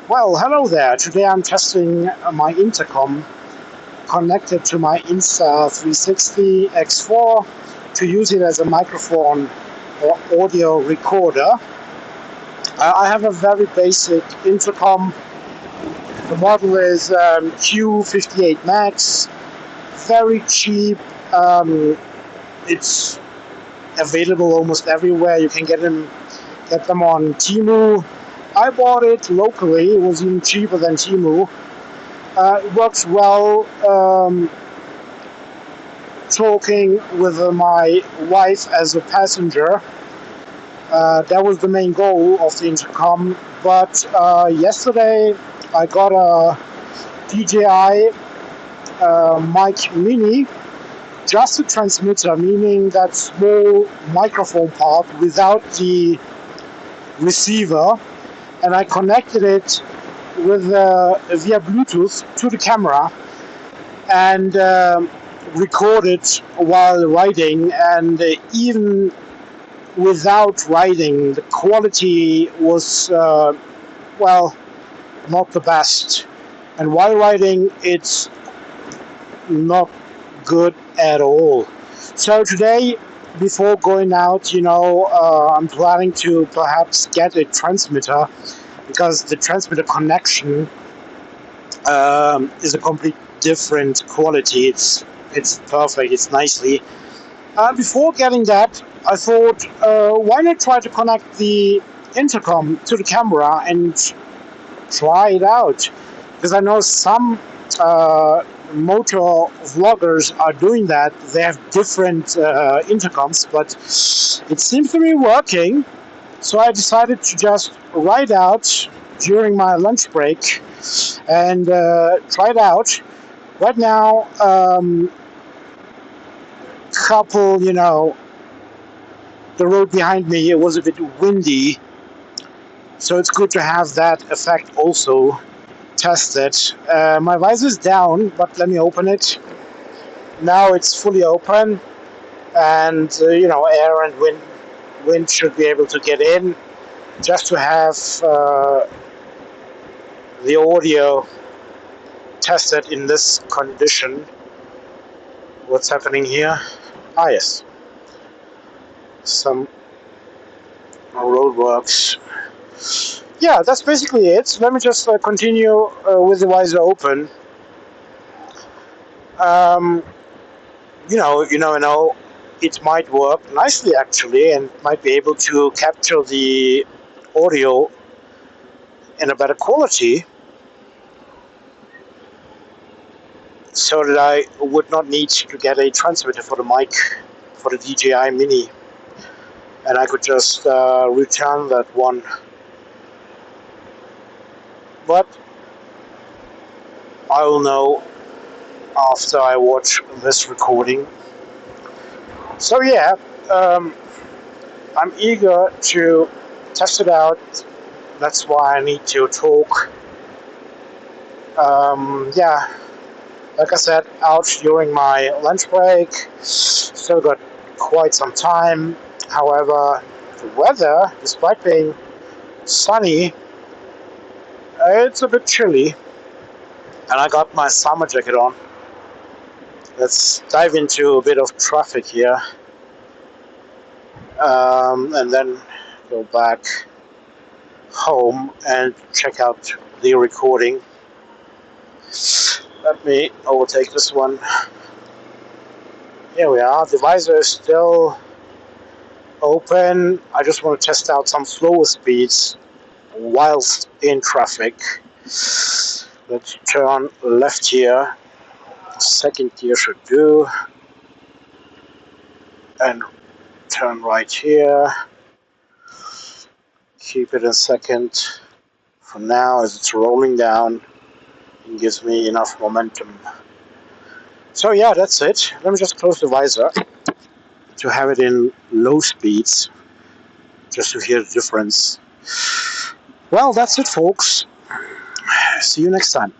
Well, hello there. Today I'm testing my intercom connected to my Insta360 X4 to use it as a microphone or audio recorder. I have a very basic intercom. The model is Q58-Max. Very cheap. It's available almost everywhere. You can get them on Temu. I bought it locally. It was even cheaper than Temu. It works well. Talking with my wife as a passenger. That was the main goal of the intercom. But yesterday I got a DJI Mic Mini, just a transmitter, meaning that small microphone part without the receiver, and I connected it with via Bluetooth to the camera and recorded while riding. And even without riding, the quality was well, not the best, and while riding it's not good at all. So today, before going out, I'm planning to perhaps get a transmitter, because the transmitter connection is a complete different quality. It's perfect. It's nicely. Before getting that, I thought, why not try to connect the intercom to the camera and try it out? Because I know some motor vloggers are doing that. They have different intercoms, but it seems to be working. So I decided to just ride out during my lunch break and try it out. Right now, the road behind me, it was a bit windy, so it's good to have that effect also tested. My visor is down, but let me open it. Now it's fully open, and air and wind should be able to get in, just to have the audio tested in this condition. What's happening here? Yes, some roadworks. Yeah, that's basically it. Let me just continue with the visor open. You never know. It might work nicely actually, and might be able to capture the audio in a better quality, so that I would not need to get a transmitter for the mic, for the DJI Mini, and I could just return that one. But I will know after I watch this recording. So yeah, I'm eager to test it out. That's why I need to talk. Yeah, like I said, out during my lunch break. Still got quite some time. However, the weather, despite being sunny, it's a bit chilly, and I got my summer jacket on. Let's dive into a bit of traffic here, and then go back home and check out the recording. Let me overtake this one. Here we are. The visor is still open. I just want to test out some slower speeds whilst in traffic. Let's turn left here. Second gear should do. And turn right here. Keep it in second for now, as it's rolling down and gives me enough momentum. So yeah, that's it. Let me just close the visor to have it in low speeds, just to hear the difference. Well, that's it, folks. See you next time.